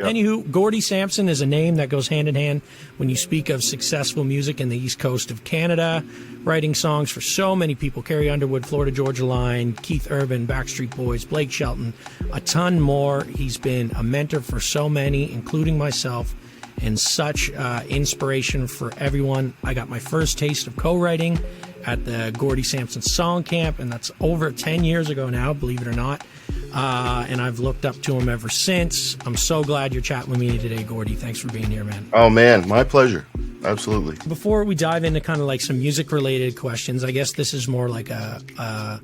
Anywho, Gordie Sampson is a name that goes hand in hand when you speak of successful music in the East Coast of Canada, writing songs for so many people: Carrie Underwood, Florida Georgia Line, Keith Urban, Backstreet Boys, Blake Shelton, a ton more. He's been a mentor for so many, including myself, and such inspiration for everyone. I got my first taste of co-writing at the Gordie Sampson Song Camp, and that's over 10 years ago now, believe it or not. And I've looked up to him ever since. I'm so glad you're chatting with me today, Gordie. Thanks for being here, man. Oh, man, my pleasure. Absolutely. Before we dive into kind of like some music-related questions, I guess this is more like a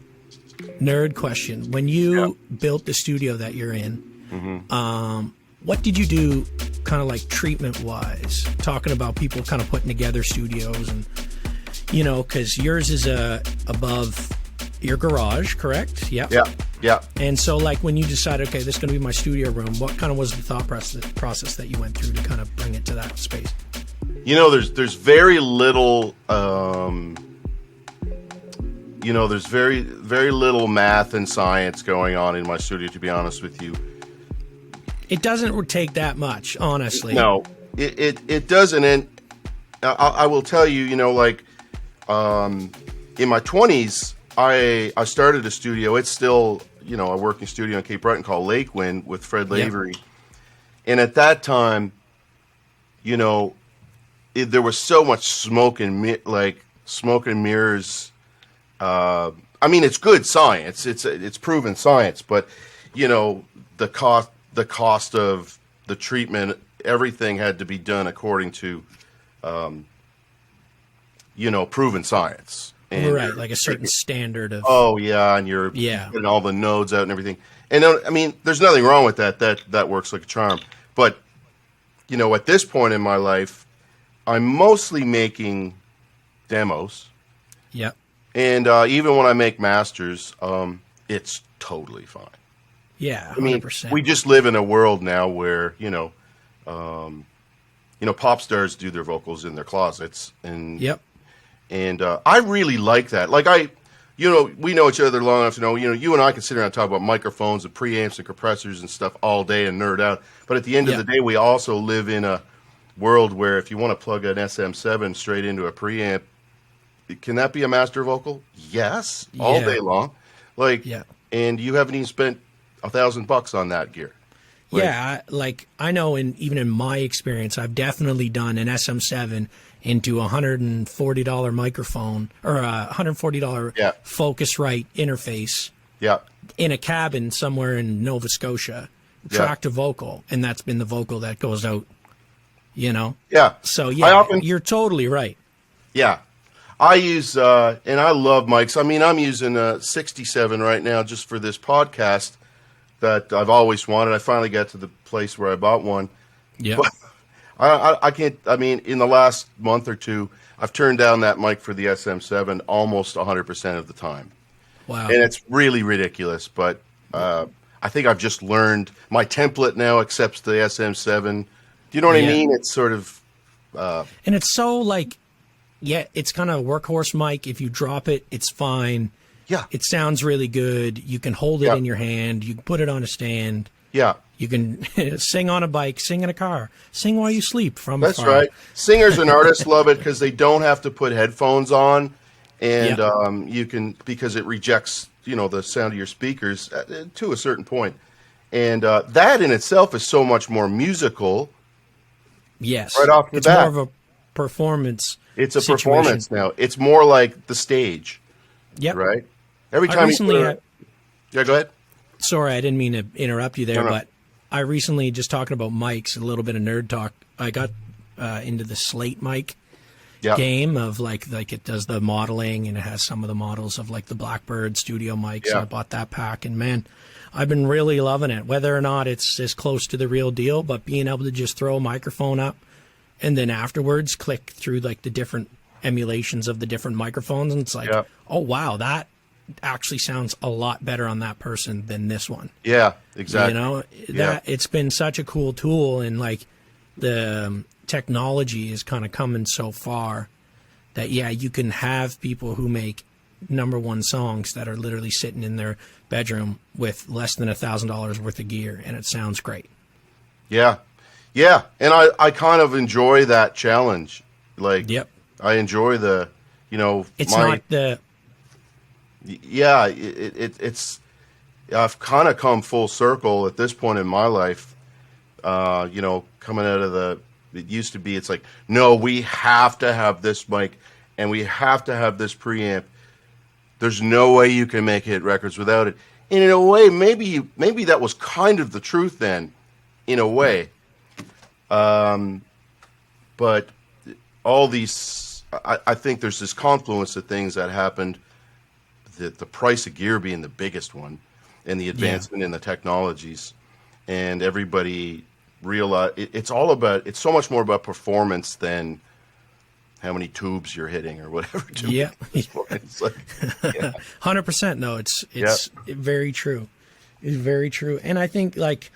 nerd question. When you built the studio that you're in, what did you do kind of like treatment-wise? Talking about people kind of putting together studios and, you know, because yours is above your garage, correct? Yep. Yeah. And so, like, when you decided, okay, this is going to be my studio room, what kind of was the thought process that you went through to kind of bring it to that space? You know, there's very little, there's very little math and science going on in my studio, to be honest with you. It doesn't take that much, honestly. No, it doesn't. And I will tell you, you know, like, in my 20s, I started a studio. It's still, you know, a working studio in Cape Breton called Lake Wind with Fred Lavery. And at that time, you know, there was so much smoke and mirrors. I mean, it's good science. It's proven science, but, you know, the cost of the treatment, everything had to be done according to, you know, proven science. And right, like a certain standard of... Oh, yeah, and you're getting all the nodes out and everything. And, I mean, there's nothing wrong with that. That works like a charm. But, you know, at this point in my life, I'm mostly making demos. Yep. And even when I make masters, it's totally fine. Yeah, 100%. I mean, we just live in a world now where, you know, pop stars do their vocals in their closets. And And I really like that. Like we know each other long enough to know, you and I can sit around and talk about microphones and preamps and compressors and stuff all day and nerd out. But at the end of the day, we also live in a world where if you want to plug an SM7 straight into a preamp, can that be a master vocal? Yes, all day long. And you haven't even spent $1,000 on that gear. I know, even in my experience, I've definitely done an SM7 into a $140 microphone or a $140 Focusrite interface in a cabin somewhere in Nova Scotia, track to vocal, and that's been the vocal that goes out, you know? Yeah. So, you're totally right. Yeah. I use, and I love mics. I mean, I'm using a 67 right now just for this podcast that I've always wanted. I finally got to the place where I bought one. Yeah. But I can't, I mean, in the last month or two, I've turned down that mic for the SM7 almost 100% of the time. Wow. And it's really ridiculous, but I think I've just learned. My template now accepts the SM7. Do you know what I mean? It's sort of... and it's so like, it's kind of a workhorse mic. If you drop it, it's fine. Yeah. It sounds really good. You can hold it in your hand. You can put it on a stand. Yeah. You can sing on a bike, sing in a car, sing while you sleep from That's afar. right. Singers and artists love it because they don't have to put headphones on, and you can, because it rejects, the sound of your speakers to a certain point. And that in itself is so much more musical. Yes. Right off the bat. It's more of a performance. It's a situation. performance now. It's more like the stage. Yep. Right? Every time go ahead. Sorry, I didn't mean to interrupt you there, but I recently, just talking about mics, a little bit of nerd talk, I got into the Slate mic game of like it does the modeling, and it has some of the models of like the Blackbird studio mics. So I bought that pack, and man, I've been really loving it. Whether or not it's as close to the real deal, but being able to just throw a microphone up and then afterwards click through like the different emulations of the different microphones, and it's like, oh wow, that actually sounds a lot better on that person than this one. Yeah, exactly. That it's been such a cool tool, and like the technology is kind of coming so far that you can have people who make #1 songs that are literally sitting in their bedroom with less than $1,000 worth of gear, and it sounds great. Yeah. Yeah. And I kind of enjoy that challenge. Like, Yep. I enjoy the, It's not the yeah, it's, I've kind of come full circle at this point in my life. Coming out of it used to be, it's like, no, we have to have this mic and we have to have this preamp. There's no way you can make hit records without it. And in a way, maybe that was kind of the truth then, in a way. But all these, I think there's this confluence of things that happened. The price of gear being the biggest one, and the advancement in the technologies, and everybody realize it's so much more about performance than how many tubes you're hitting or whatever. Yeah. It's like, 100%. No, it's very true. It's very true. And I think the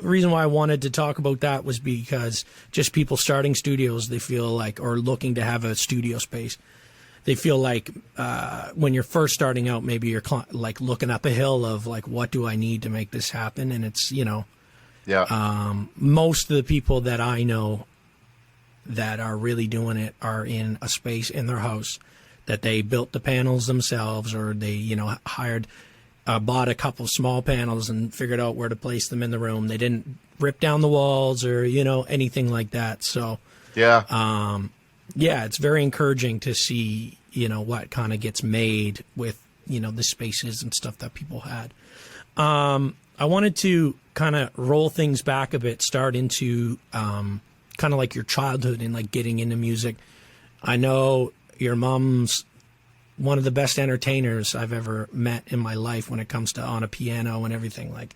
reason why I wanted to talk about that was because just people starting studios, they feel like, or looking to have a studio space, they feel like when you're first starting out, maybe you're like looking up a hill of like, what do I need to make this happen? And it's, most of the people that I know that are really doing it are in a space in their house that they built the panels themselves, or they, bought a couple small panels and figured out where to place them in the room. They didn't rip down the walls or, anything like that. So, it's very encouraging to see, what kind of gets made with, the spaces and stuff that people had. I wanted to kind of roll things back a bit, start into kind of like your childhood and like getting into music. I know your mom's one of the best entertainers I've ever met in my life when it comes to on a piano and everything. Like,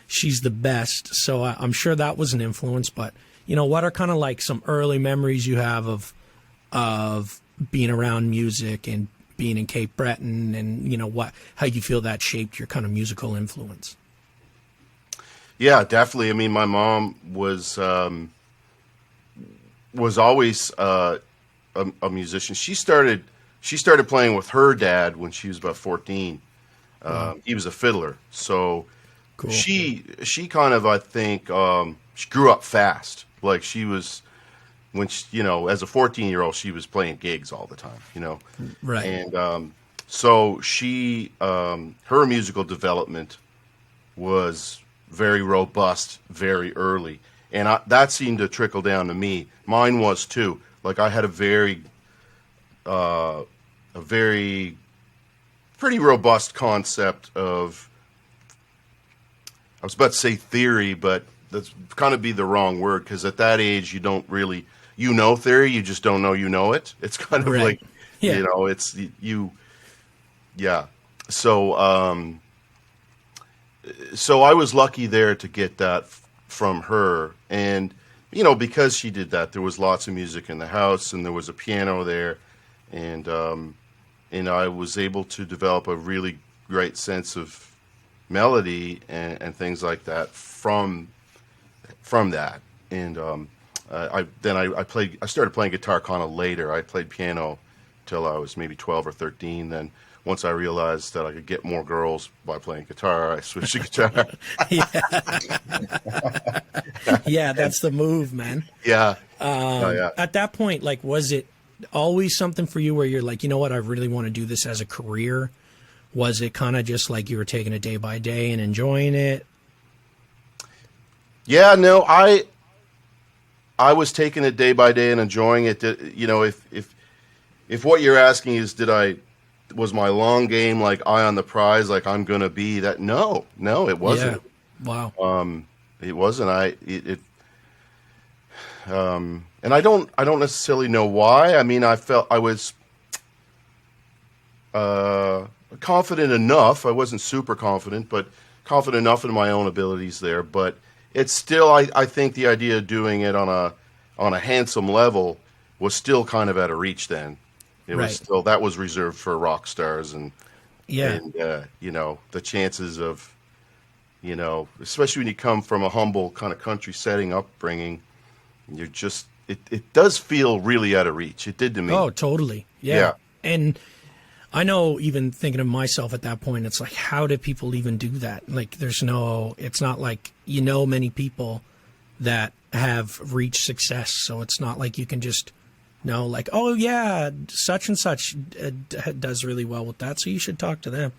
she's the best. So I'm sure that was an influence, but what are kind of like some early memories you have of being around music and being in Cape Breton, and how you feel that shaped your kind of musical influence? Yeah, definitely. I mean, my mom was always a musician. She started playing with her dad when she was about 14. He was a fiddler, so cool. She kind of, I think, she grew up fast. Like, she was, when she, as a 14-year-old, she was playing gigs all the time. Right. And so she, her musical development was very robust, very early, and that seemed to trickle down to me. Mine was too. Like, I had a very pretty robust concept of, I was about to say theory, but that's kind of be the wrong word, because at that age you don't really, theory, you just don't know it. It's kind of like, it's you. Yeah. So so I was lucky there to get that from her, and because she did that, there was lots of music in the house, and there was a piano there, and I was able to develop a really great sense of melody and things like that from that. And I started playing guitar kind of later. I played piano till I was maybe 12 or 13. Then once I realized that I could get more girls by playing guitar, I switched to guitar. Yeah, that's the move, man. Yeah. At that point, like, was it always something for you where you're like, I really want to do this as a career? Was it kind of just like you were taking it day by day and enjoying it? Yeah, no, I was taking it day by day and enjoying it. If what you're asking is, was my long game like eye on the prize, like I'm gonna be that? No, it wasn't. Yeah. Wow. It wasn't. And I don't necessarily know why. I mean, I felt I was confident enough. I wasn't super confident, but confident enough in my own abilities there. But it's still, I think the idea of doing it on a handsome level was still kind of out of reach then. It was still, that was reserved for rock stars, and the chances of, especially when you come from a humble kind of country setting upbringing, you're just, it does feel really out of reach. It did to me. Oh, totally. Yeah. And I know, even thinking of myself at that point, it's like, how do people even do that? Like, it's not like, many people that have reached success. So it's not like you can just know, like, oh yeah, such and such does really well with that, so you should talk to them.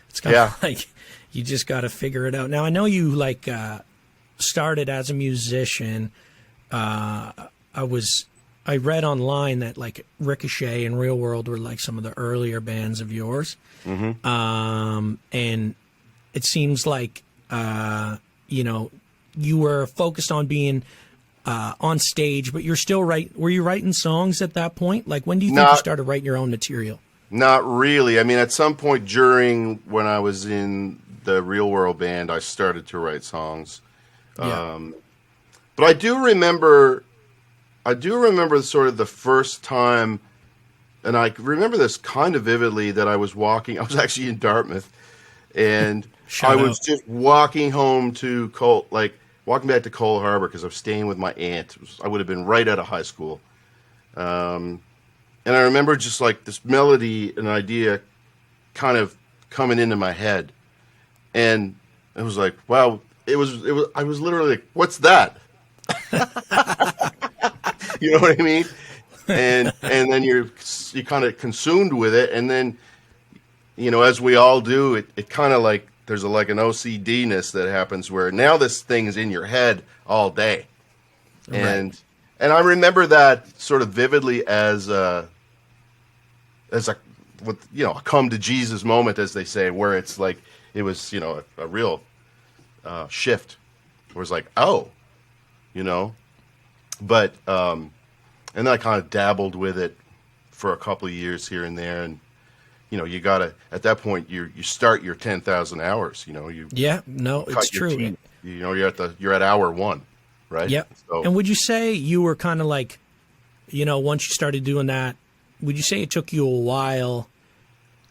It's kind of like, you just got to figure it out. Now, I know you started as a musician. I read online that like Ricochet and Real World were like some of the earlier bands of yours. Mm-hmm. And it seems like, you were focused on being on stage, but you're still were you writing songs at that point? Like, when do you think you started writing your own material? Not really. I mean, at some point during when I was in the Real World band, I started to write songs. Yeah. But I do remember sort of the first time, and I remember this kind of vividly, that I was actually in Dartmouth, and just walking home to walking back to Cole Harbor because I was staying with my aunt. I would have been right out of high school. And I remember just like this melody, an idea kind of coming into my head. And it was like, wow, I was literally like, what's that? You know what I mean? And then you're kind of consumed with it. And then, as we all do, it kind of like, there's an OCD-ness that happens where now this thing is in your head all day. And I remember that sort of vividly as a come to Jesus moment, as they say, where it's like, it was, a real shift where it's like, oh, but, and then I kind of dabbled with it for a couple of years here and there. And, you gotta, at that point, you start your 10,000 hours, it's true. You're at hour one, right? Yeah. So, and would you say you were kind of like, once you started doing that, would you say it took you a while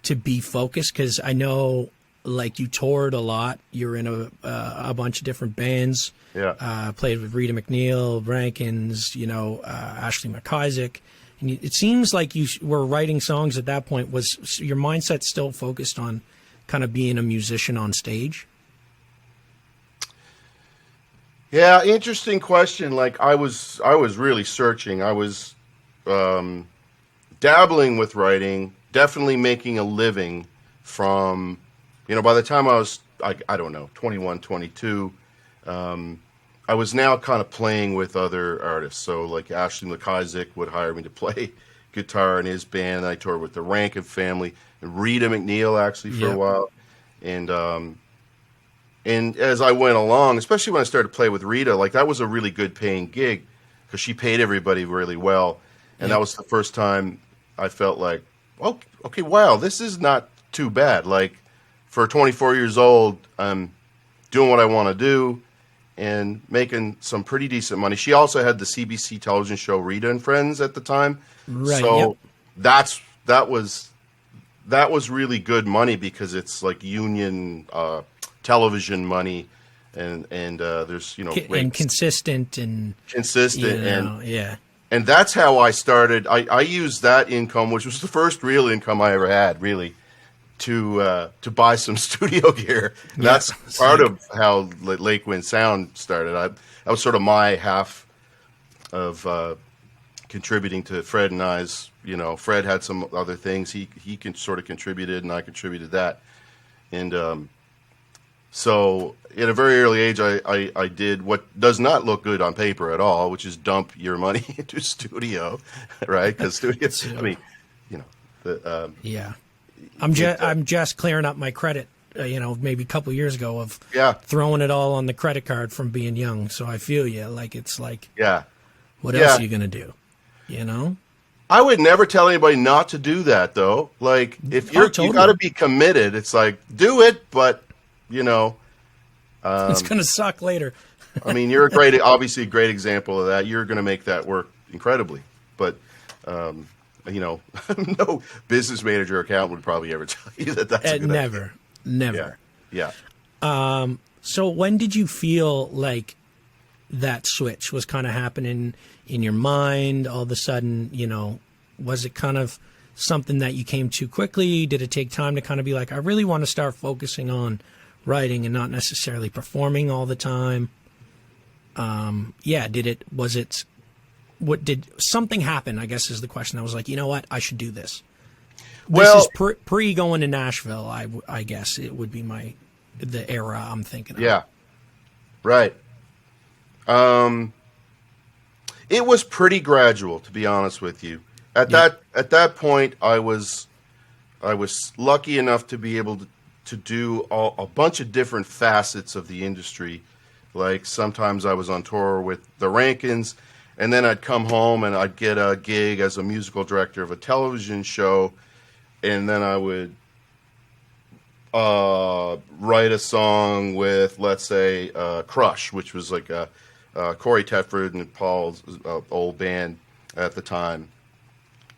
to be focused? Because I know, like, you toured a lot. You were in a bunch of different bands. Yeah. Played with Rita McNeil, Rankins, Ashley McIsaac. And it seems like you were writing songs at that point. Was your mindset still focused on kind of being a musician on stage? Yeah, interesting question. Like, I was really searching. I was dabbling with writing, definitely making a living from, by the time I was, I don't know, 21, 22, I was now kind of playing with other artists. So like Ashley McIsaac would hire me to play guitar in his band. And I toured with the Rankin family and Rita McNeil actually for a while. And as I went along, especially when I started to play with Rita, like that was a really good paying gig because she paid everybody really well. And that was the first time I felt like, oh, okay, wow, this is not too bad. Like for 24 years old, I'm doing what I want to do and making some pretty decent money. She also had the CBC television show Rita and Friends at the time. Right. So that was really good money because it's like union television money and there's and consistent and and that's how I started. I used that income, which was the first real income I ever had, really, to buy some studio gear. That's part of how Lake Wind Sound started. That was sort of my half of contributing to Fred and I's. Fred had some other things he sort of contributed, and I contributed that. And so at a very early age, I did what does not look good on paper at all, which is dump your money into studio, right? Because studio, I mean, I'm just clearing up my credit, maybe a couple of years ago of throwing it all on the credit card from being young. So I feel you. Like, it's like, what else are you going to do? I would never tell anybody not to do that, though. Like, if you got to be committed. It's like, do it, but, it's going to suck later. I mean, you're obviously a great example of that. You're going to make that work incredibly. But, no business manager or accountant would probably ever tell you that that's a good idea. Never. Yeah. So when did you feel like that switch was kind of happening in your mind all of a sudden? Was it kind of something that you came to quickly? Did it take time to kind of be like, I really want to start focusing on writing and not necessarily performing all the time? Did something happen, I guess is the question. I was like, you know what, I should do this. This is pre going to Nashville, I guess it would be the era I'm thinking of. Yeah. Right. It was pretty gradual, to be honest with you. At that point, I was lucky enough to be able to do a bunch of different facets of the industry. Like sometimes I was on tour with the Rankins, and then I'd come home and I'd get a gig as a musical director of a television show, and then I would write a song with, let's say, Crush, which was like Corey Tedford and Paul's old band at the time.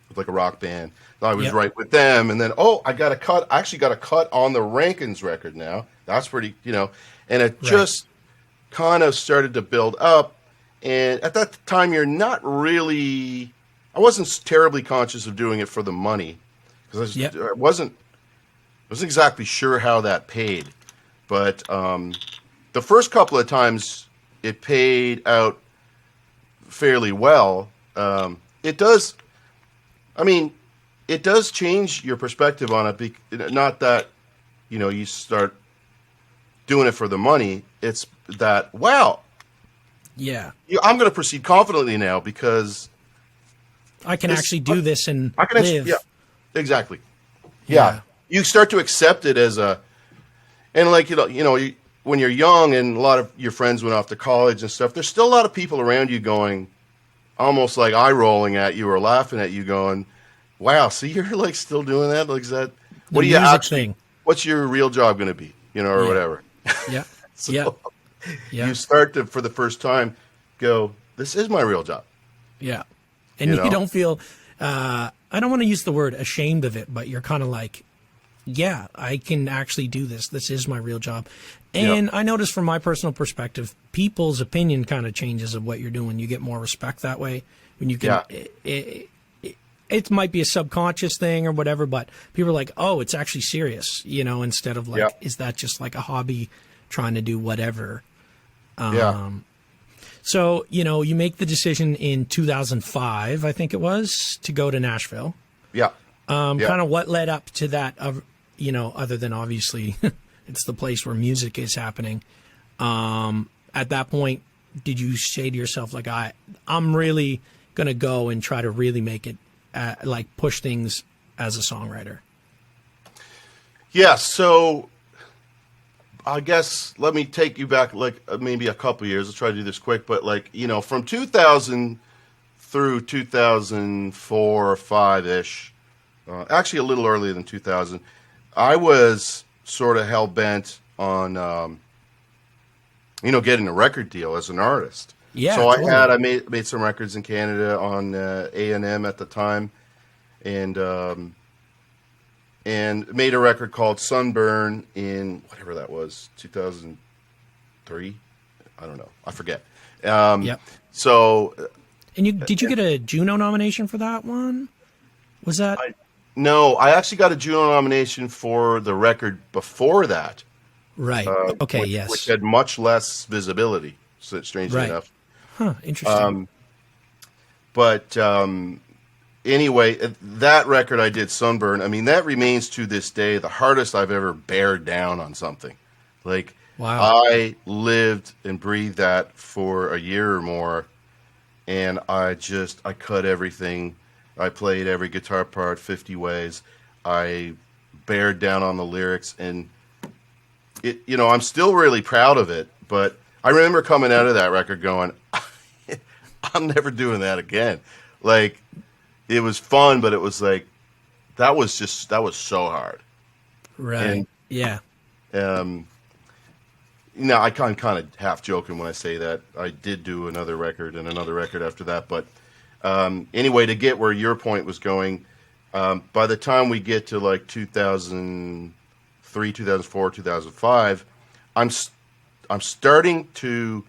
It was like a rock band. I was right with them, and then I got a cut. I actually got a cut on the Rankins record now. That's pretty, and it just kind of started to build up. And at that time, you're not really. I wasn't terribly conscious of doing it for the money because I wasn't exactly sure how that paid. But the first couple of times it paid out fairly well. It does. I mean, it does change your perspective on it. Not that, you start doing it for the money. It's that, wow. Yeah. I'm going to proceed confidently now because I can actually do this and live. Yeah, exactly. Yeah. You start to accept it as and like, when you're young and a lot of your friends went off to college and stuff, there's still a lot of people around you going, almost like eye rolling at you or laughing at you going, wow, so you're like still doing that? Like, is that, what do you actually, what's your real job going to be, or whatever? Yeah. You start to, for the first time, go, this is my real job. Yeah. And you don't feel, I don't want to use the word ashamed of it, but you're kind of like, yeah, I can actually do this. This is my real job. And I notice from my personal perspective, people's opinion kind of changes of what you're doing. You get more respect that way when you can. It might be a subconscious thing or whatever, but people are like, oh, it's actually serious, instead of like, is that just like a hobby trying to do whatever? So, you make the decision in 2005, I think it was, to go to Nashville. Yeah. Kind of what led up to that, other than obviously it's the place where music is happening. At that point, did you say to yourself, like, I'm really going to go and try to really make it, like push things as a songwriter? Yeah. So I guess let me take you back like maybe a couple years. Let's try to do this quick, but like, from 2000 through 2004 or 5-ish, actually a little earlier than 2000, I was sort of hell-bent on, getting a record deal as an artist. Yeah. So totally. I made some records in Canada on A&M at the time, and made a record called Sunburn in whatever that was, 2003. I don't know. I forget. So. And did you get a Juno nomination for that one? Was that? No, I actually got a Juno nomination for the record before that. Right. Okay. Yes. Which had much less visibility. So strangely enough. Huh. Interesting. But anyway, that record I did, Sunburn. I mean, that remains to this day the hardest I've ever bared down on something. Like, wow. I lived and breathed that for a year or more, and I cut everything. I played every guitar part 50 ways. I bared down on the lyrics, and I'm still really proud of it. But I remember coming out of that record going, I'm never doing that again. Like, it was fun, but it was like, that was so hard. Right. And, I'm kind of half joking when I say that. I did do another record and another record after that, but anyway, to get where your point was going, by the time we get to like 2003, 2004, 2005, I'm starting to,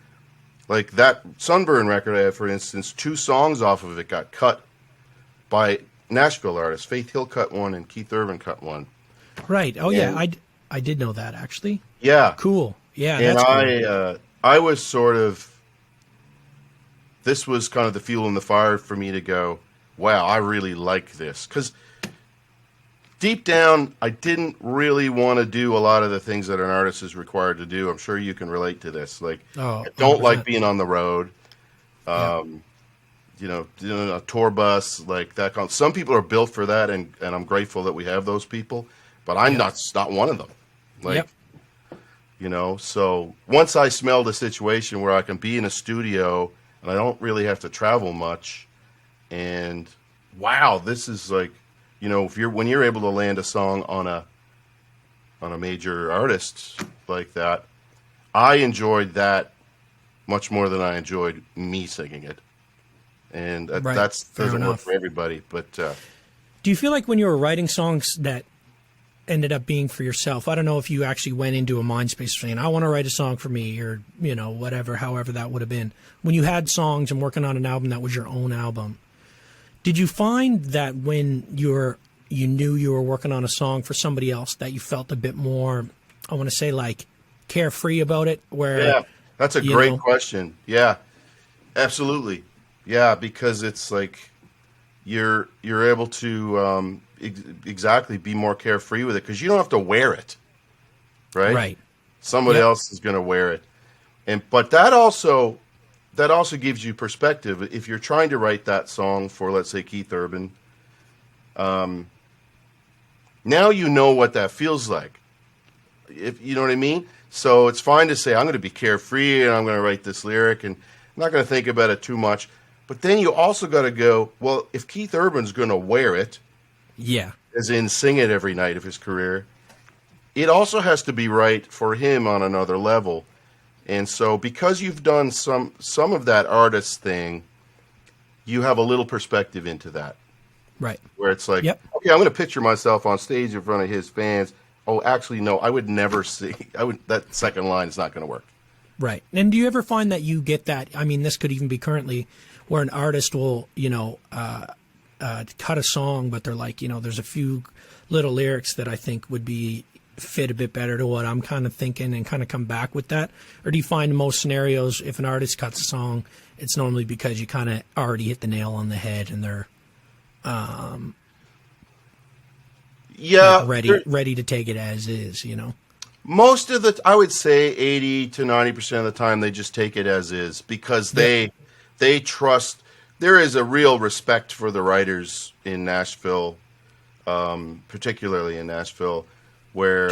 like that Sunburn record I had, for instance, 2 songs off of it got cut by Nashville artists. Faith Hill cut one, and Keith Urban cut one. Right. Oh, yeah. I did know that, actually. Yeah. Cool. Yeah, and that's cool. I was sort of, this was kind of the fuel in the fire for me to go, wow, I really like this. Because deep down, I didn't really want to do a lot of the things that an artist is required to do. I'm sure you can relate to this. Like, I don't 100%. like being on the road. You know, doing a tour bus, like that. Some people are built for that, and I'm grateful that we have those people. But I'm not one of them. Like, you know, so once I smelled a situation where I can be in a studio and I don't really have to travel much, and wow, this is like, you know, when you're able to land a song on a major artist like that, I enjoyed that much more than I enjoyed me singing it. And that doesn't work for everybody. But do you feel like when you were writing songs that ended up being for yourself, I don't know if you actually went into a mind space saying, I want to write a song for me, or, you know, whatever, however that would have been. When you had songs and working on an album that was your own album, did you find that when you knew you were working on a song for somebody else that you felt a bit more, I want to say, like, carefree about it? Where that's a great question. Yeah, absolutely. Yeah, because it's like you're able to exactly be more carefree with it, because you don't have to wear it, right? Right. Somebody else is going to wear it, but that also gives you perspective. If you're trying to write that song for, let's say, Keith Urban, now you know what that feels like. If you know what I mean. So it's fine to say, I'm going to be carefree and I'm going to write this lyric and I'm not going to think about it too much. But then you also got to go, well, if Keith Urban's going to wear it, as in sing it every night of his career, it also has to be right for him on another level. And so because you've done some of that artist thing, you have a little perspective into that. Right. Where it's like, okay, I'm going to picture myself on stage in front of his fans. Oh, actually, no, I would never sing. That second line is not going to work. Right. And do you ever find that you get that? I mean, this could even be currently where an artist will, you know, cut a song, but they're like, you know, there's a few little lyrics that I think would fit a bit better to what I'm kind of thinking, and kind of come back with that? Or do you find in most scenarios, if an artist cuts a song, it's normally because you kind of already hit the nail on the head and they're ready to take it as is, you know? Most of I would say 80 to 90% of the time, they just take it as is, because they trust. There is a real respect for the writers in Nashville, particularly in Nashville, where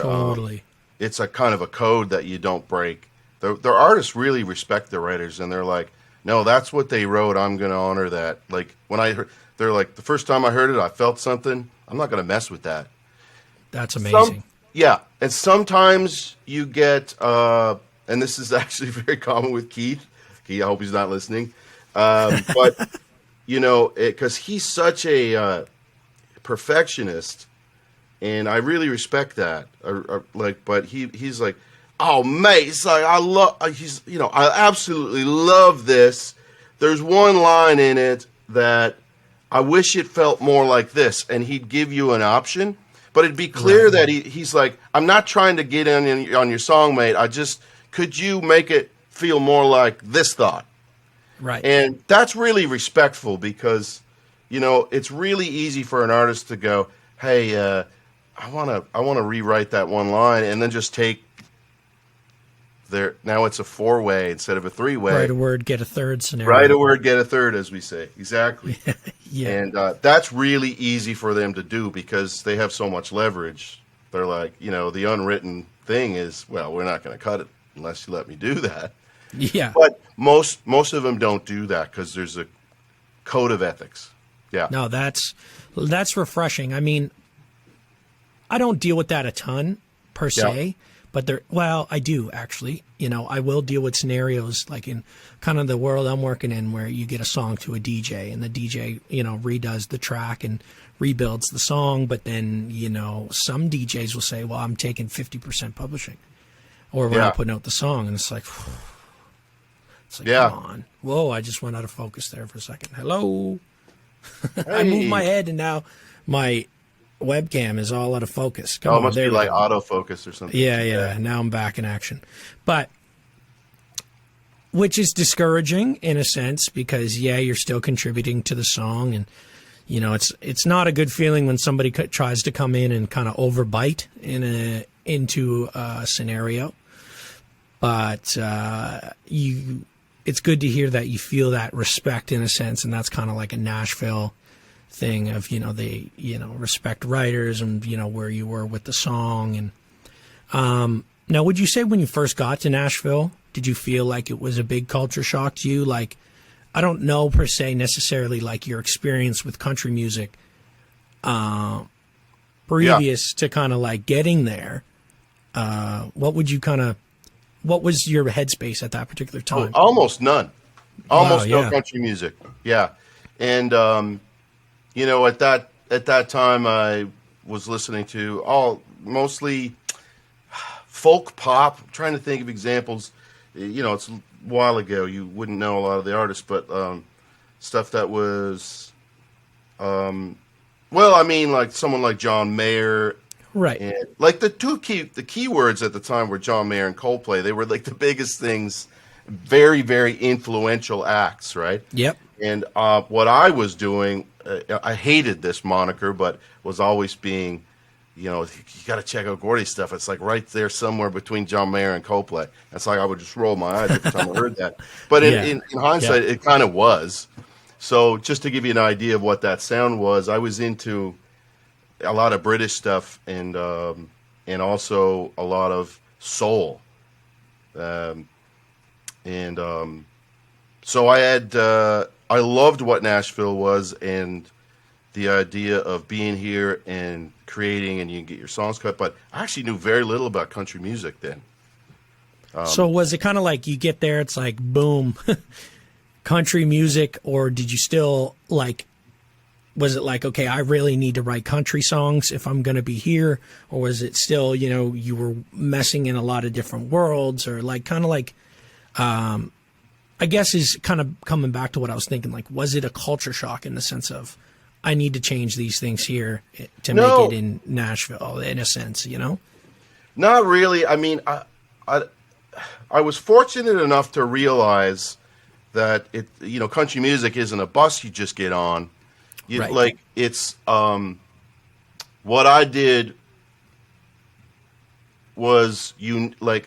it's a kind of a code that you don't break. The artists really respect the writers, and they're like, no, that's what they wrote. I'm going to honor that. Like when they're like, the first time I heard it, I felt something. I'm not going to mess with that. That's amazing. And sometimes you get, and this is actually very common with Keith. I hope he's not listening. But, you know, because he's such a perfectionist, and I really respect that. But he's like, oh, mate, it's like, I absolutely love this. There's one line in it that I wish it felt more like this, and he'd give you an option. But it'd be clear that he's like, I'm not trying to get on your song, mate. Could you make it feel more like this thought? Right. And that's really respectful, because, you know, it's really easy for an artist to go, hey, I want to rewrite that one line, and then just take now it's a 4-way instead of a 3-way. Write a word, get a third scenario. Write a word, get a third, as we say. Exactly. Yeah. And that's really easy for them to do, because they have so much leverage. They're like, you know, the unwritten thing is, well, we're not going to cut it unless you let me do that. Yeah. But most of them don't do that, because there's a code of ethics. Yeah. No, that's refreshing. I mean, I don't deal with that a ton per se, but I do actually. You know, I will deal with scenarios like in kind of the world I'm working in, where you get a song to a DJ, and the DJ, you know, redoes the track and rebuilds the song. But then, you know, some DJs will say, well, I'm taking 50% publishing, or we're not putting out the song. And it's like, come on. Whoa, I just went out of focus there for a second. Hello. I moved my Hey. head and now my webcam is all out of focus. Come Oh, it on, must there be we like go. autofocus or something. Yeah, yeah. Now I'm back in action. But which is discouraging in a sense because yeah, you're still contributing to the song, and you know it's not a good feeling when somebody tries to come in and kind of overbite into a scenario. But it's good to hear that you feel that respect in a sense, and that's kind of like a Nashville thing of they respect writers and where you were with the song. And now, would you say when you first got to Nashville, did you feel like it was a big culture shock to you? Like, I don't know per se necessarily like your experience with country music previous to kind of like getting there. What was your headspace at that particular time? Oh, almost none. Almost Wow, no yeah. country music. Yeah. And at that time I was listening to mostly folk pop. I'm trying to think of examples. It's a while ago. You wouldn't know a lot of the artists, but stuff that was like someone like John Mayer. Right. And like the key words at the time were John Mayer and Coldplay. They were like the biggest things, very, very influential acts, right? Yep. And what I was doing, I hated this moniker, but was always being, you got to check out Gordie's stuff. It's like right there somewhere between John Mayer and Coldplay. It's like I would just roll my eyes every time I heard that. But in hindsight, it kind of was. So just to give you an idea of what that sound was, I was into a lot of British stuff and also a lot of soul, so I loved what Nashville was and the idea of being here and creating, and you can get your songs cut. But I actually knew very little about country music then. So was it kind of like you get there, it's like boom, country music, or did you still like? Was it like, okay, I really need to write country songs if I'm going to be here? Or was it still, you were messing in a lot of different worlds, or like kind of like, I guess is kind of coming back to what I was thinking. Like, was it a culture shock in the sense of, I need to change these things here to make it in Nashville in a sense, Not really. I mean, I was fortunate enough to realize that country music isn't a bus you just get on. Right. Like it's what I did was the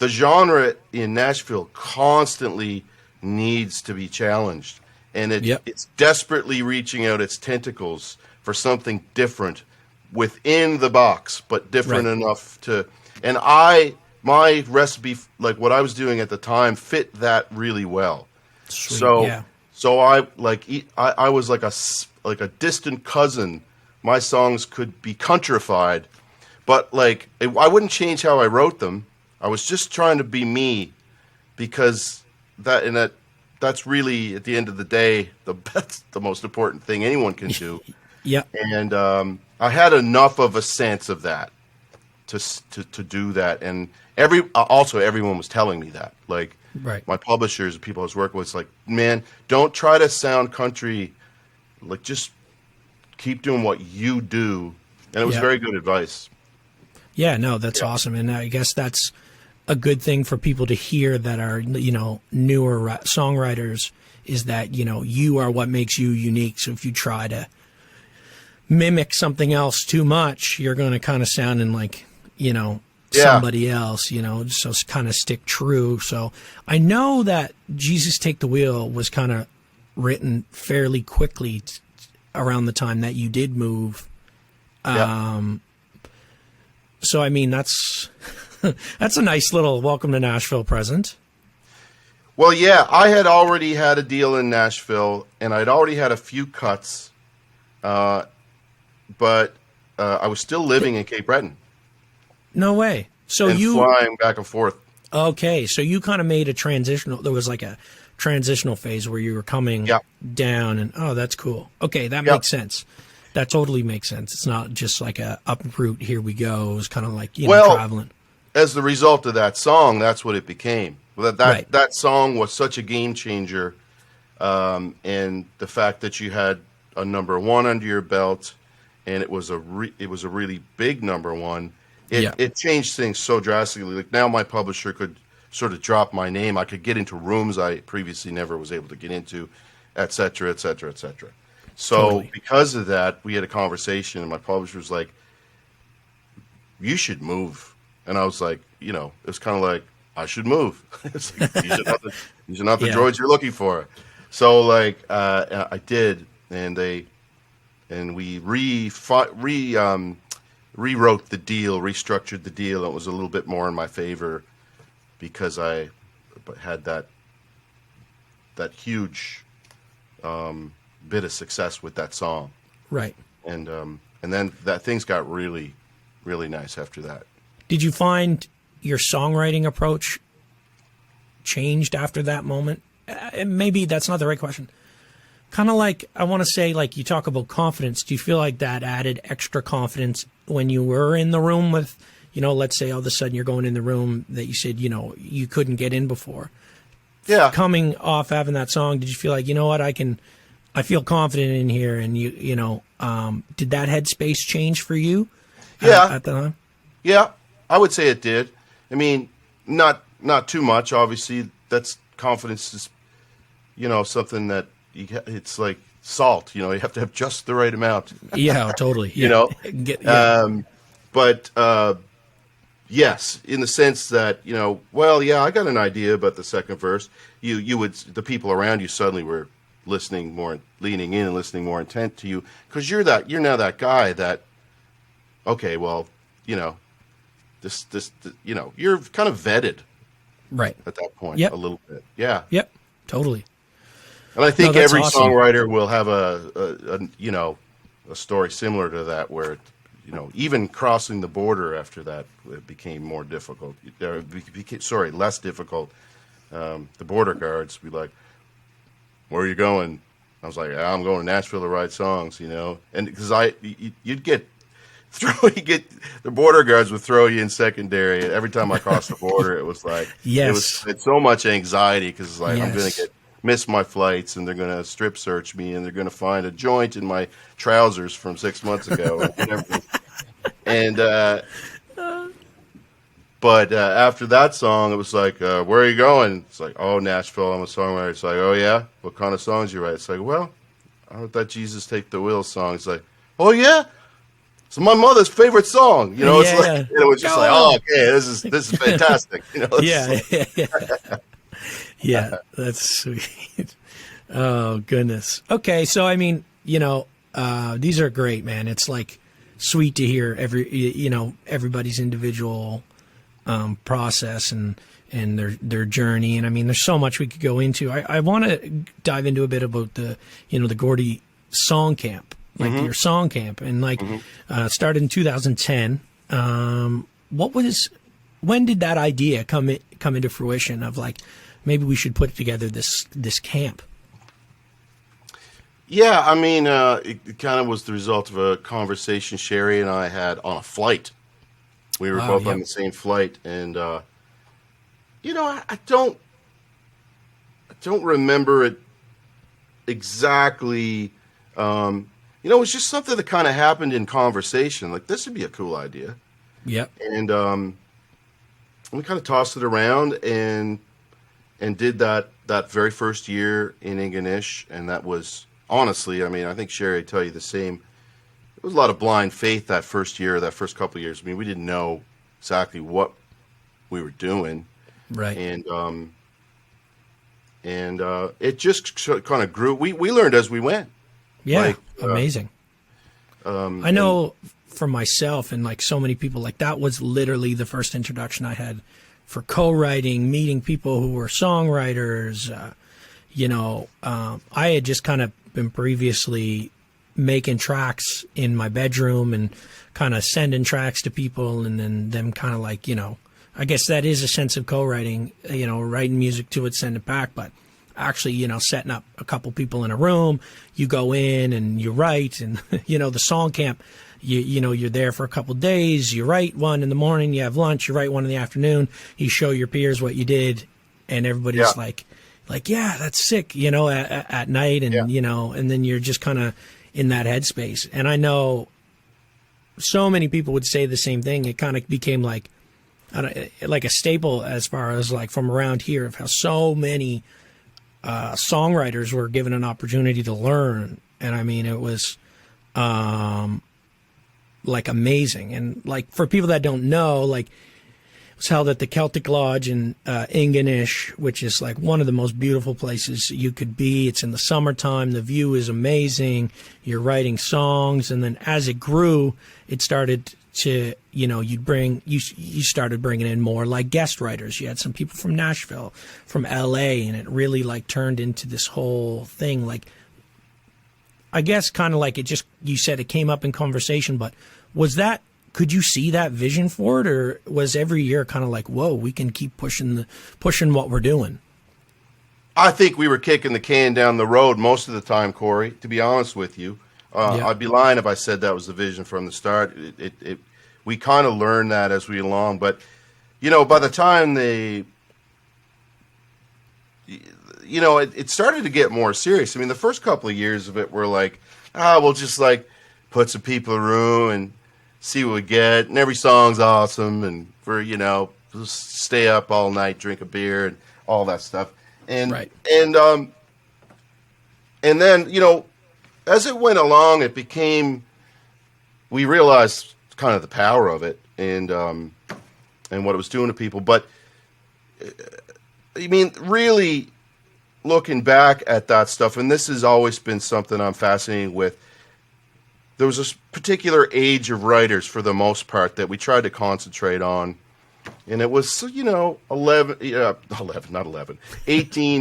genre in Nashville constantly needs to be challenged, and it's desperately reaching out its tentacles for something different within the box, but different enough to. And my recipe, like what I was doing at the time, fit that really well. Sweet, So I was like a distant cousin. My songs could be countrified, but I wouldn't change how I wrote them. I was just trying to be me, because that's really at the end of the day that's the most important thing anyone can do. Yeah. And I had enough of a sense of that to do that, and everyone was telling me that, like. Right. My publishers, the people I was working with, it's like, man, don't try to sound country. Like, just keep doing what you do. And it was very good advice. Yeah, no, that's awesome. And I guess that's a good thing for people to hear that are, newer songwriters, is that, you are what makes you unique. So if you try to mimic something else too much, you're going to kind of sound in like, somebody else, so kind of stick true. So I know that Jesus Take the Wheel was kind of written fairly quickly around the time that you did move. So, I mean, that's that's a nice little welcome to Nashville present. Well, yeah, I had already had a deal in Nashville, and I'd already had a few cuts, but I was still living in Cape Breton. No way. So and flying back and forth. Okay, so you kind of made a transitional. There was like a transitional phase where you were coming down, and that's cool. Okay, that makes sense. That totally makes sense. It's not just like a uproot. Here we go. It was kind of like traveling. As the result of that song, that's what it became. That song was such a game changer, and the fact that you had a number one under your belt, and it was a really big number one, it changed things so drastically. Like now my publisher could sort of drop my name. I could get into rooms I previously never was able to get into, et cetera, et cetera, et cetera. So Totally. because of that, we had a conversation, and my publisher was like, you should move. And I was like, you know, it's kind of like, I should move. It's like, these are not the droids you're looking for. So like, I did, and we rewrote the deal, restructured the deal. It was a little bit more in my favor because I had that huge bit of success with that song. Right. And then that things got really, really nice after that. Did you find your songwriting approach changed after that moment? Maybe that's not the right question. Kind of like, I want to say, like, you talk about confidence. Do you feel like that added extra confidence when you were in the room with, you know, let's say all of a sudden you're going in the room that you said, you know, you couldn't get in before? Yeah. Coming off having that song, did you feel like, you know what, I feel confident in here? And you know, did that headspace change for you? At the time? Yeah, I would say it did. I mean, not too much. Obviously, that's confidence is, you know, something that it's like salt. You know, you have to have just the right amount. Yeah, totally. Yeah. You know, but yes, in the sense that, you know, well, yeah, I got an idea about the second verse. The people around you suddenly were listening more, leaning in and listening more intent to you, because you're now that guy that, okay, well, you know, this you know, you're kind of vetted, right, at that point. A little bit. Yep, totally. And I think every awesome. songwriter will have a you know, a story similar to that, where, you know, even crossing the border after that, it became more difficult. Less difficult. The border guards would be like, where are you going? I was like, I'm going to Nashville to write songs, you know. And because you'd get the border guards would throw you in secondary. Every time I crossed the border, it was like, it's so much anxiety, because it's like, I'm going to miss my flights, and they're going to strip search me, and they're going to find a joint in my trousers from 6 months ago, or whatever. And but after that song, it was like, where are you going? It's like, oh, Nashville, I'm a songwriter. It's like, oh yeah, what kind of songs you write? It's like, well, I wrote that Jesus Take the Wheel song. It's like, oh yeah, it's my mother's favorite song. You know, it's like, it was just like, oh, okay, this is fantastic. You know, yeah, that's sweet. Oh goodness. Okay, so I mean, you know, these are great, man. It's like sweet to hear everybody's individual process and their journey. And I mean, there's so much we could go into. I want to dive into a bit about the Gordie Song Camp, like your song camp, and like started in 2010. When did that idea come into fruition of like, maybe we should put together this camp? Yeah, I mean, it kind of was the result of a conversation Sherry and I had on a flight. We were both on the same flight, and you know, I don't remember it exactly. You know, it was just something that kind of happened in conversation. Like, this would be a cool idea. Yep. And we kind of tossed it around and did that very first year in Ingonish, and that was, honestly, I mean, I think Sherry would tell you the same. There was a lot of blind faith that first year, that first couple of years. I mean, we didn't know exactly what we were doing. Right. And it just kind of grew. We learned as we went. Yeah, like, amazing. I know for myself and like so many people, like that was literally the first introduction I had for co-writing, meeting people who were songwriters. You know, I had just kind of been previously making tracks in my bedroom and kind of sending tracks to people, and then them kind of like, you know, I guess that is a sense of co-writing, you know, writing music to it, send it back, but actually, you know, setting up a couple people in a room, you go in and you write, and, you know, the song camp, you know, you're there for a couple days, you write one in the morning, you have lunch, you write one in the afternoon, you show your peers what you did, and everybody's like, yeah, that's sick, you know, at night, and, you know, and then you're just kind of in that headspace. And I know so many people would say the same thing. It kind of became like a staple as far as like from around here of how so many songwriters were given an opportunity to learn. And I mean, it was like amazing. And like for people that don't know, like it was held at the Celtic Lodge in Ingonish, which is like one of the most beautiful places you could be. It's in the summertime. The view is amazing. You're writing songs. And then as it grew, it started to, you started bringing in more like guest writers. You had some people from Nashville, from LA, and it really like turned into this whole thing. Like, I guess kind of like it just, you said it came up in conversation, but could you see that vision for it, or was every year kind of like, whoa, we can keep pushing what we're doing? I think we were kicking the can down the road most of the time, Corey, to be honest with you. I'd be lying if I said that was the vision from the start. We kind of learned that as we went along, but by the time it started to get more serious. I mean, the first couple of years of it were like, we'll just like put some people in a room and see what we get, and every song's awesome, and we're just stay up all night, drink a beer, and all that stuff. And right. and then as it went along, we realized kind of the power of it and what it was doing to people. But I mean, really looking back at that stuff, and this has always been something I'm fascinated with. There was a particular age of writers, for the most part, that we tried to concentrate on, and it was 18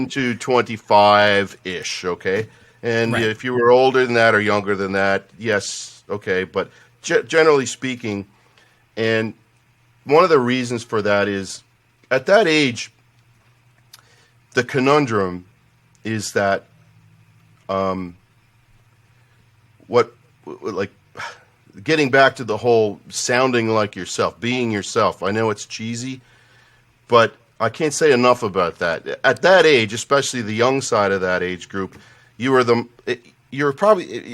to 25 ish. Okay. And right. If you were older than that or younger than that, yes, okay. But generally speaking, and one of the reasons for that is at that age, the conundrum is that like getting back to the whole sounding like yourself, being yourself. I know it's cheesy, but I can't say enough about that. At that age, especially the young side of that age group, it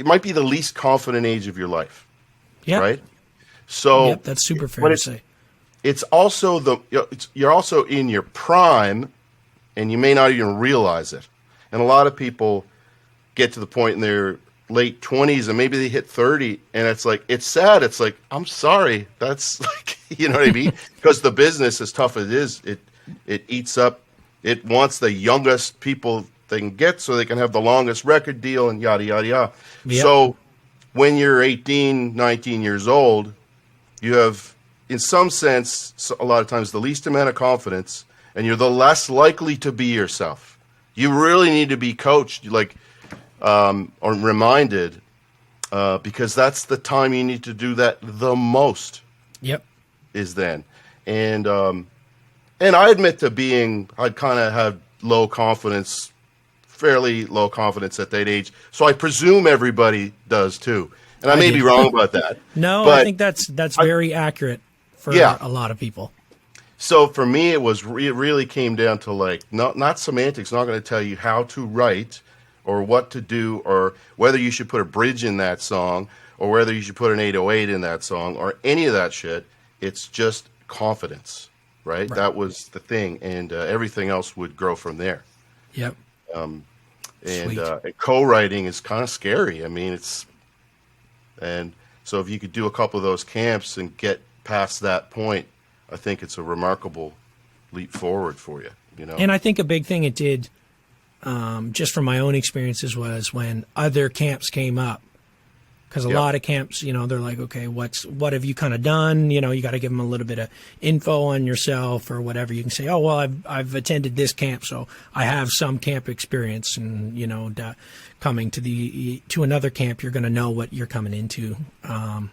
might be the least confident age of your life. Yeah. Right? So that's super fair to say. It's also you're also in your prime, and you may not even realize it. And a lot of people get to the point in their late 20s and maybe they hit 30, and it's like, it's sad. It's like, I'm sorry. That's like, you know what I mean? Because the business, as tough as it is, it eats up, it wants the youngest people they can get so they can have the longest record deal and yada, yada, yada. Yep. So when you're 18, 19 years old, you have, in some sense, a lot of times the least amount of confidence, and you're the less likely to be yourself. You really need to be coached, like, or reminded, because that's the time you need to do that the most. Yep. Is then. And I admit to I'd kind of had fairly low confidence at that age. So I presume everybody does too. And I may be wrong about that. No, I think that's very accurate for a lot of people. So for me, it really came down to like, not semantics, not going to tell you how to write or what to do or whether you should put a bridge in that song or whether you should put an 808 in that song or any of that shit. It's just confidence, right? That was the thing. And everything else would grow from there. Yep. And co-writing is kind of scary. I mean, and so if you could do a couple of those camps and get past that point, I think it's a remarkable leap forward for you, And I think a big thing it did, just from my own experiences, was when other camps came up. Because a lot of camps, they're like, okay, what have you kind of done? You got to give them a little bit of info on yourself or whatever. You can say, oh, well, I've attended this camp, so I have some camp experience. And, coming to another camp, you're going to know what you're coming into.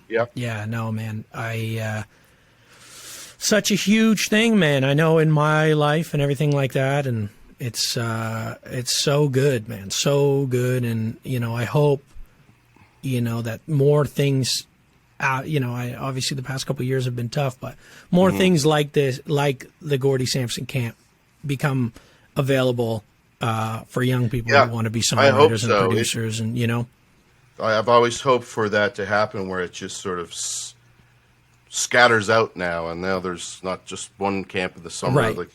Yeah, no, man. Such a huge thing, man. I know in my life and everything like that. And it's so good, man. So good. And, I hope, that more things obviously the past couple of years have been tough, but more things like this, like the Gordie Sampson camp, become available for young people who want to be songwriters and producers. And, I've always hoped for that to happen, where it just sort of scatters out now, and now there's not just one camp in the summer. Right. Like,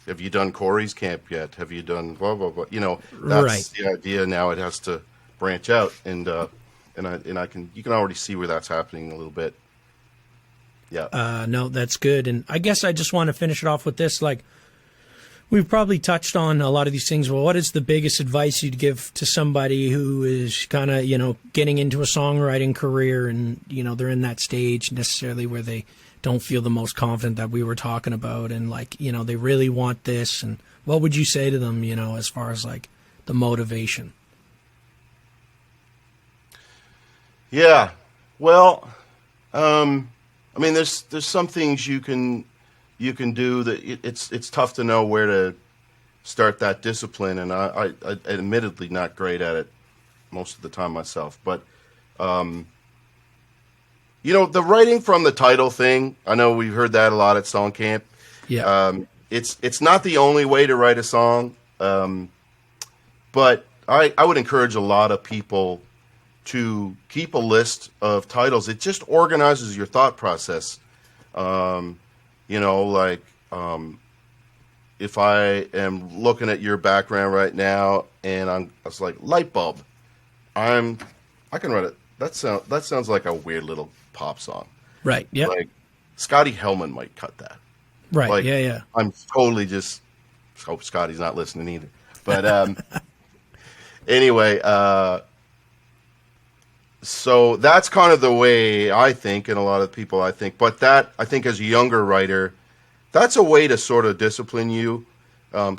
have you done Corey's camp yet? Have you done blah blah blah? You know, that's the idea. Now it has to branch out, and you can already see where that's happening a little bit. Yeah. No, that's good. And I guess I just want to finish it off with this. Like, we've probably touched on a lot of these things. Well, what is the biggest advice you'd give to somebody who is kind of, getting into a songwriting career and, they're in that stage necessarily where they don't feel the most confident that we were talking about, and like, they really want this? And what would you say to them, as far as like the motivation? Yeah. Well, I mean, there's some things you can do that it's tough to know where to start that discipline, and I admittedly not great at it most of the time myself. But the writing from the title thing, I know we've heard that a lot at Song Camp. Yeah. It's not the only way to write a song, but I would encourage a lot of people to keep a list of titles. It just organizes your thought process. If I am looking at your background right now and I was like, light bulb, I can write it. That sounds like a weird little pop song. Right. Yeah. Like Scotty Hellman might cut that. Right. Like, yeah. I'm totally just hope Scotty's not listening either. But anyway, so that's kind of the way I think, and a lot of people I think. But that, I think, as a younger writer, that's a way to sort of discipline you,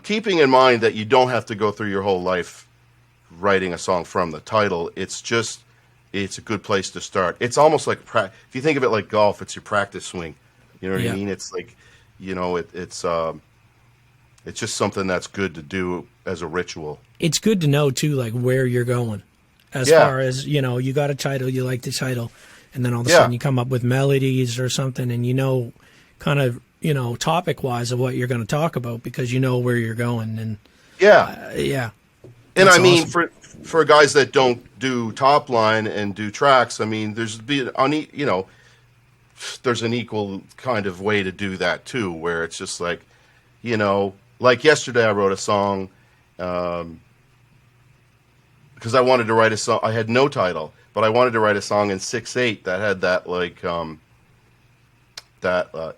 keeping in mind that you don't have to go through your whole life writing a song from the title. It's a good place to start. It's almost like if you think of it like golf, it's your practice swing. You know what I mean? It's like, it's just something that's good to do as a ritual. It's good to know too, like where you're going. As far as, you got a title, you like the title, and then all of a sudden you come up with melodies or something, and kind of, topic-wise of what you're going to talk about, because you know where you're going. And and I mean, awesome. For guys that don't do top line and do tracks, I mean, there's an equal kind of way to do that too, where it's just like, like yesterday I wrote a song, because I wanted to write a song. I had no title, but I wanted to write a song in 6/8 that had that like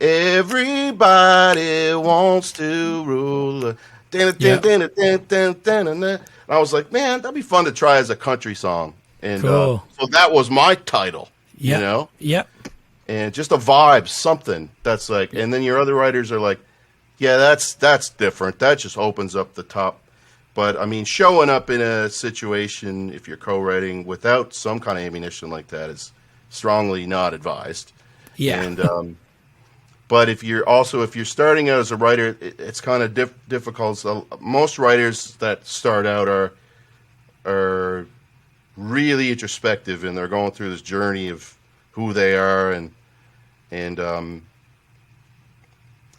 everybody wants to rule. And I was like, man, that'd be fun to try as a country song. And cool. So that was my title. Yep. And just a vibe, something that's like. And then your other writers are like, yeah, that's different. That just opens up the top. But, I mean, showing up in a situation, if you're co-writing, without some kind of ammunition like that is strongly not advised. Yeah. And, but if you're starting out as a writer, it's kind of difficult. So most writers that start out are really introspective, and they're going through this journey of who they are, and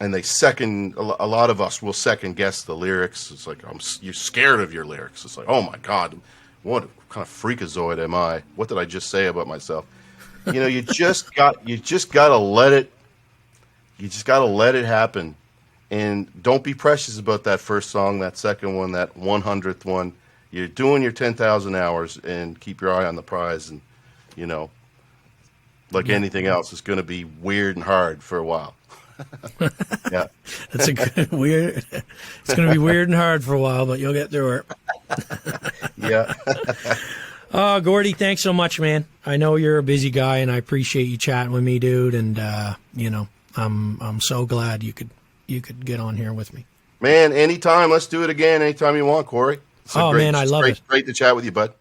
they a lot of us will second guess the lyrics. It's like, you're scared of your lyrics. It's like, oh my God, what kind of freakazoid am I? What did I just say about myself? You just gotta let it happen. And don't be precious about that first song, that second one, that 100th one. You're doing your 10,000 hours, and keep your eye on the prize. And, like anything else, it's going to be weird and hard for a while. Yeah, that's a good weird. It's going to be weird and hard for a while, but you'll get through it. Yeah. Oh, Gordie, thanks so much, man. I know you're a busy guy, and I appreciate you chatting with me, dude. And I'm so glad you could get on here with me. Man, anytime. Let's do it again. Anytime you want, Corey. Man, I love it. Great to chat with you, bud.